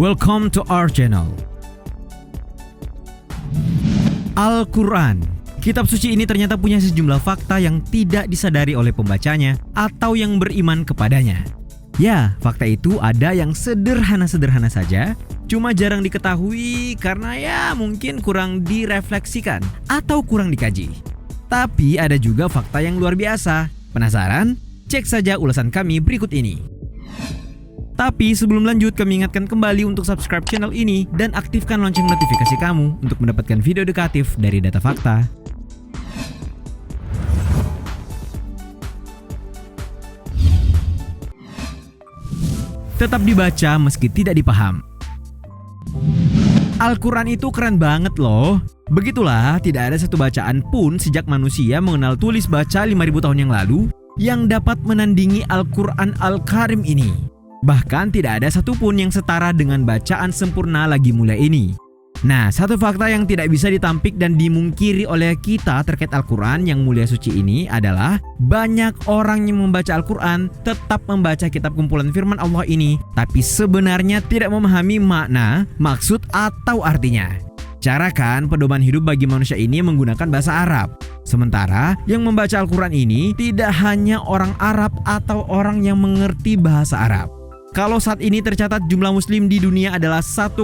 Welcome to our channel. Al-Quran. Kitab suci ini ternyata punya sejumlah fakta yang tidak disadari oleh pembacanya atau yang beriman kepadanya. Ya, fakta itu ada yang sederhana-sederhana saja, cuma jarang diketahui karena ya mungkin kurang direfleksikan atau kurang dikaji. Tapi ada juga fakta yang luar biasa. Penasaran? Cek saja ulasan kami berikut ini. Tapi sebelum lanjut, kami ingatkan kembali untuk subscribe channel ini dan aktifkan lonceng notifikasi kamu untuk mendapatkan video edukatif dari Data Fakta. Tetap dibaca meski tidak dipaham. Al-Quran itu keren banget loh. Begitulah, tidak ada satu bacaan pun sejak manusia mengenal tulis baca 5.000 tahun yang lalu yang dapat menandingi Al-Quran Al-Karim ini. Bahkan tidak ada satupun yang setara dengan bacaan sempurna lagi mulia ini. Nah, satu fakta yang tidak bisa ditampik dan dimungkiri oleh kita terkait Al-Quran yang mulia suci ini adalah banyak orang yang membaca Al-Quran tetap membaca kitab kumpulan firman Allah ini, tapi sebenarnya tidak memahami makna, maksud, atau artinya. Cara kan pedoman hidup bagi manusia ini menggunakan bahasa Arab. Sementara yang membaca Al-Quran ini tidak hanya orang Arab atau orang yang mengerti bahasa Arab. Kalau saat ini tercatat jumlah muslim di dunia adalah 1,8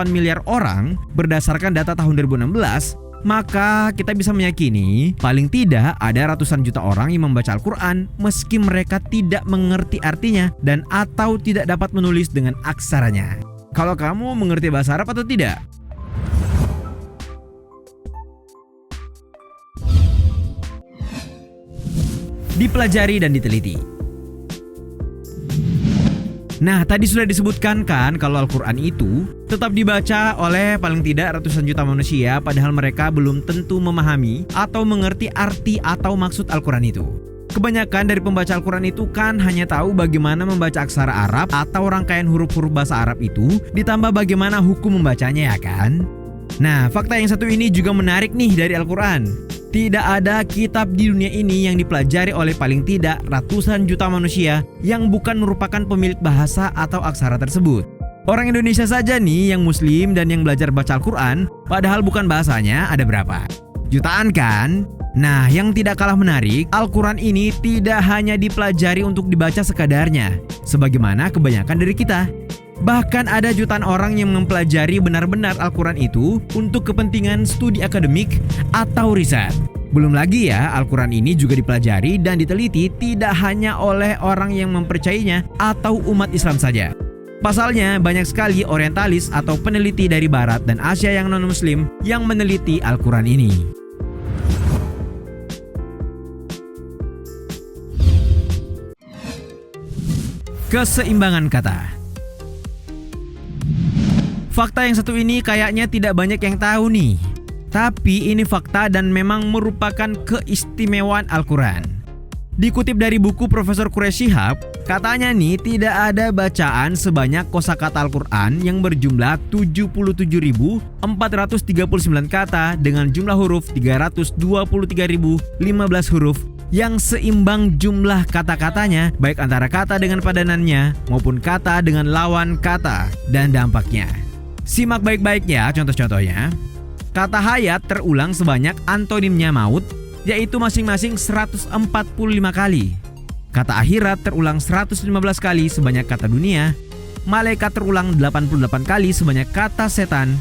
miliar orang berdasarkan data tahun 2016, maka kita bisa meyakini paling tidak ada ratusan juta orang yang membaca Al-Quran meski mereka tidak mengerti artinya dan atau tidak dapat menulis dengan aksaranya. Kalau kamu mengerti bahasa Arab atau tidak? Dipelajari dan diteliti. Nah, tadi sudah disebutkan kan kalau Al-Quran itu tetap dibaca oleh paling tidak ratusan juta manusia, padahal mereka belum tentu memahami atau mengerti arti atau maksud Al-Quran itu. Kebanyakan dari pembaca Al-Quran itu kan hanya tahu bagaimana membaca aksara Arab atau rangkaian huruf-huruf bahasa Arab itu, ditambah bagaimana hukum membacanya, ya kan? Nah, fakta yang satu ini juga menarik nih dari Al-Quran. Tidak ada kitab di dunia ini yang dipelajari oleh paling tidak ratusan juta manusia yang bukan merupakan pemilik bahasa atau aksara tersebut. Orang Indonesia saja nih yang muslim dan yang belajar baca Al-Quran, padahal bukan bahasanya, ada berapa? Jutaan kan? Nah, yang tidak kalah menarik, Al-Quran ini tidak hanya dipelajari untuk dibaca sekadarnya, sebagaimana kebanyakan dari kita. Bahkan ada jutaan orang yang mempelajari benar-benar Al-Quran itu untuk kepentingan studi akademik atau riset. Belum lagi ya, Al-Quran ini juga dipelajari dan diteliti tidak hanya oleh orang yang mempercayainya atau umat Islam saja. Pasalnya, banyak sekali orientalis atau peneliti dari Barat dan Asia yang non-Muslim yang meneliti Al-Quran ini. Keseimbangan kata. Fakta yang satu ini kayaknya tidak banyak yang tahu nih. Tapi ini fakta dan memang merupakan keistimewaan Al-Quran. Dikutip dari buku Profesor Quraish Shihab, katanya nih tidak ada bacaan sebanyak kosakata Al-Quran yang berjumlah 77.439 kata dengan jumlah huruf 323.015 huruf yang seimbang jumlah kata-katanya, baik antara kata dengan padanannya maupun kata dengan lawan kata dan dampaknya. Simak baik-baik ya contoh-contohnya. Kata hayat terulang sebanyak antonimnya maut, yaitu masing-masing 145 kali. Kata akhirat terulang 115 kali sebanyak kata dunia. Malaikat terulang 88 kali sebanyak kata setan.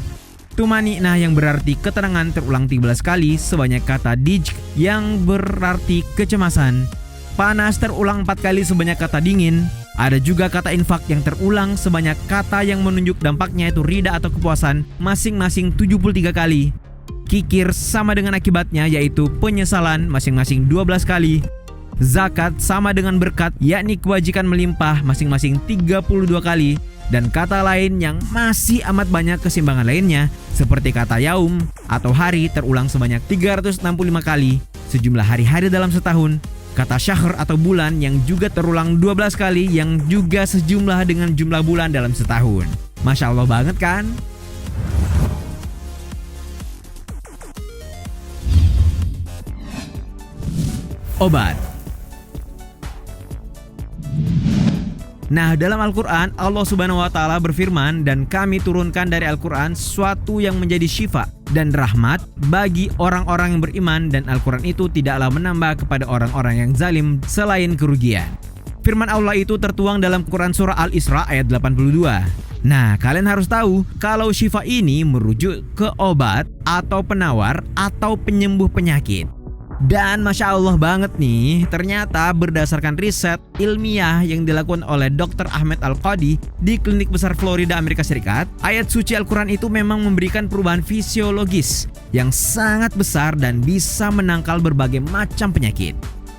Tumaniknah yang berarti ketenangan terulang 13 kali sebanyak kata dijk yang berarti kecemasan. Panas terulang 4 kali sebanyak kata dingin. Ada juga kata infak yang terulang sebanyak kata yang menunjuk dampaknya itu rida atau kepuasan, masing-masing 73 kali. Kikir sama dengan akibatnya yaitu penyesalan, masing-masing 12 kali. Zakat sama dengan berkat, yakni kewajiban melimpah, masing-masing 32 kali. Dan kata lain yang masih amat banyak keseimbangan lainnya, seperti kata yaum atau hari terulang sebanyak 365 kali, sejumlah hari-hari dalam setahun. Kata syahr atau bulan yang juga terulang 12 kali yang juga sejumlah dengan jumlah bulan dalam setahun. Masya Allah banget kan? Obat. Nah, dalam Al-Quran, Allah Subhanahu wa Ta'ala berfirman, "Dan kami turunkan dari Al-Quran sesuatu yang menjadi syifa dan rahmat bagi orang-orang yang beriman, dan Al-Quran itu tidaklah menambah kepada orang-orang yang zalim selain kerugian." Firman Allah itu tertuang dalam Quran Surah Al-Isra ayat 82. Nah, kalian harus tahu kalau syifa ini merujuk ke obat atau penawar atau penyembuh penyakit. Dan Masya Allah banget nih, ternyata berdasarkan riset ilmiah yang dilakukan oleh Dr. Ahmed Al-Qadi di Klinik Besar Florida, Amerika Serikat, ayat suci Al-Quran itu memang memberikan perubahan fisiologis yang sangat besar dan bisa menangkal berbagai macam penyakit.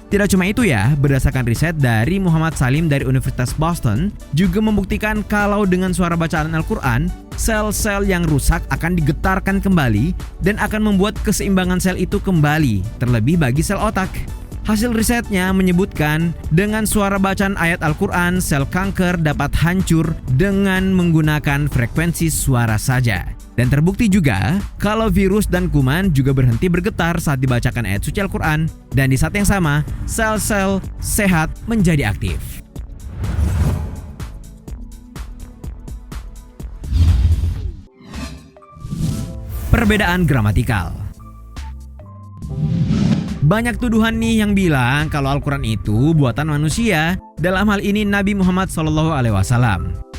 Tidak cuma itu ya, berdasarkan riset dari Muhammad Salim dari Universitas Boston juga membuktikan kalau dengan suara bacaan Al-Quran, sel-sel yang rusak akan digetarkan kembali dan akan membuat keseimbangan sel itu kembali, terlebih bagi sel otak. Hasil risetnya menyebutkan dengan suara bacaan ayat Al-Quran, sel kanker dapat hancur dengan menggunakan frekuensi suara saja. Dan terbukti juga kalau virus dan kuman juga berhenti bergetar saat dibacakan ayat suci Al-Quran, dan di saat yang sama sel-sel sehat menjadi aktif. Perbedaan gramatikal. Banyak tuduhan nih yang bilang kalau Al-Quran itu buatan manusia, dalam hal ini Nabi Muhammad SAW.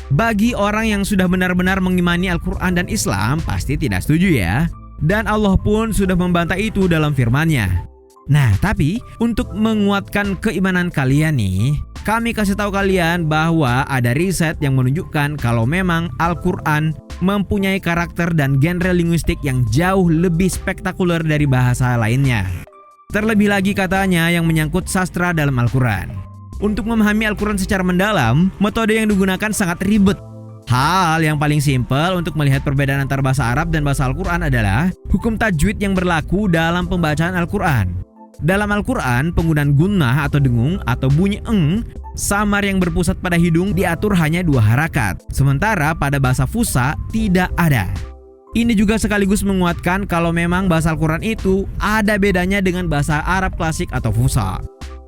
Bagi orang yang sudah benar-benar mengimani Al-Quran dan Islam pasti tidak setuju ya. Dan Allah pun sudah membantah itu dalam firman-Nya. Nah, tapi untuk menguatkan keimanan kalian nih, kami kasih tahu kalian bahwa ada riset yang menunjukkan kalau memang Al-Quran mempunyai karakter dan genre linguistik yang jauh lebih spektakuler dari bahasa lainnya. Terlebih lagi katanya yang menyangkut sastra dalam Al-Quran. Untuk memahami Al-Quran secara mendalam, metode yang digunakan sangat ribet. Hal yang paling simpel untuk melihat perbedaan antara bahasa Arab dan bahasa Al-Quran adalah hukum tajwid yang berlaku dalam pembacaan Al-Quran. Dalam Al-Quran, penggunaan gunnah atau dengung atau bunyi eng, samar yang berpusat pada hidung diatur hanya 2 harakat. Sementara pada bahasa Fusha tidak ada. Ini juga sekaligus menguatkan kalau memang bahasa Al-Quran itu ada bedanya dengan bahasa Arab klasik atau Fusha.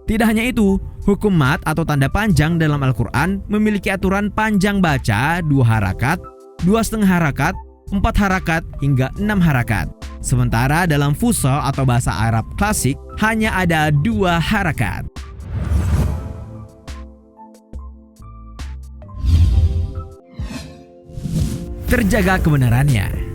Tidak hanya itu, hukum mat atau tanda panjang dalam Al-Quran memiliki aturan panjang baca 2 harakat, 2,5 harakat, 4 harakat, hingga 6 harakat. Sementara dalam Fusha atau bahasa Arab klasik hanya ada 2 harakat. Terjaga kebenarannya.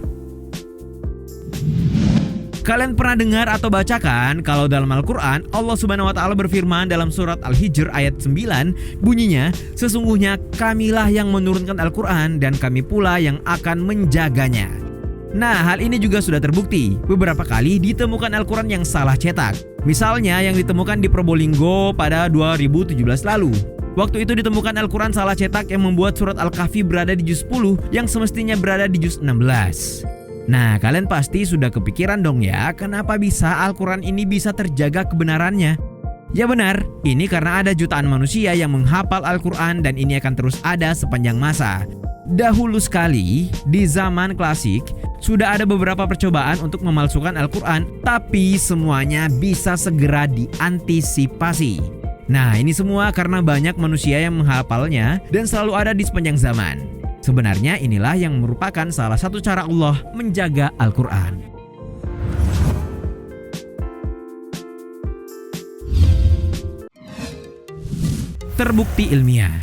Kalian pernah dengar atau bacakan kalau dalam Al-Quran Allah Subhanahu wa Ta'ala berfirman dalam surat Al-Hijr ayat 9, bunyinya, "Sesungguhnya kamilah yang menurunkan Al-Quran dan kami pula yang akan menjaganya." Nah, hal ini juga sudah terbukti. Beberapa kali ditemukan Al-Quran yang salah cetak. Misalnya yang ditemukan di Probolinggo pada 2017 lalu. Waktu itu ditemukan Al-Quran salah cetak yang membuat surat Al-Kahfi berada di juz 10 yang semestinya berada di juz 16. Nah, kalian pasti sudah kepikiran dong ya, kenapa bisa Al-Quran ini bisa terjaga kebenarannya? Ya benar, ini karena ada jutaan manusia yang menghafal Al-Quran dan ini akan terus ada sepanjang masa. Dahulu sekali, di zaman klasik, sudah ada beberapa percobaan untuk memalsukan Al-Quran, tapi semuanya bisa segera diantisipasi. Nah, ini semua karena banyak manusia yang menghafalnya dan selalu ada di sepanjang zaman. Sebenarnya inilah yang merupakan salah satu cara Allah menjaga Al-Quran. Terbukti ilmiah.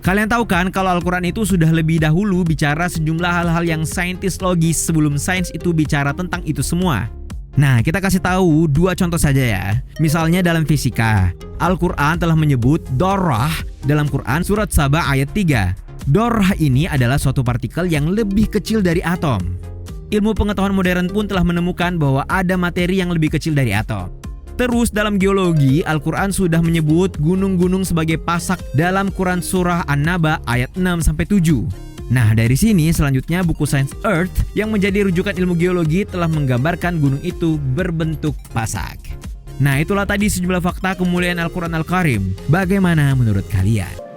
Kalian tahu kan kalau Al-Quran itu sudah lebih dahulu bicara sejumlah hal-hal yang saintis logis sebelum sains itu bicara tentang itu semua. Nah, kita kasih tahu 2 contoh saja ya. Misalnya dalam fisika, Al-Quran telah menyebut dorah dalam Quran surat Saba ayat 3. Dorah ini adalah suatu partikel yang lebih kecil dari atom. Ilmu pengetahuan modern pun telah menemukan bahwa ada materi yang lebih kecil dari atom. Terus dalam geologi, Al-Quran sudah menyebut gunung-gunung sebagai pasak dalam Quran surah An-Naba ayat 6-7. Nah, dari sini selanjutnya buku Science Earth yang menjadi rujukan ilmu geologi telah menggambarkan gunung itu berbentuk pasak. Nah, itulah tadi sejumlah fakta kemuliaan Al-Quran Al-Karim. Bagaimana menurut kalian?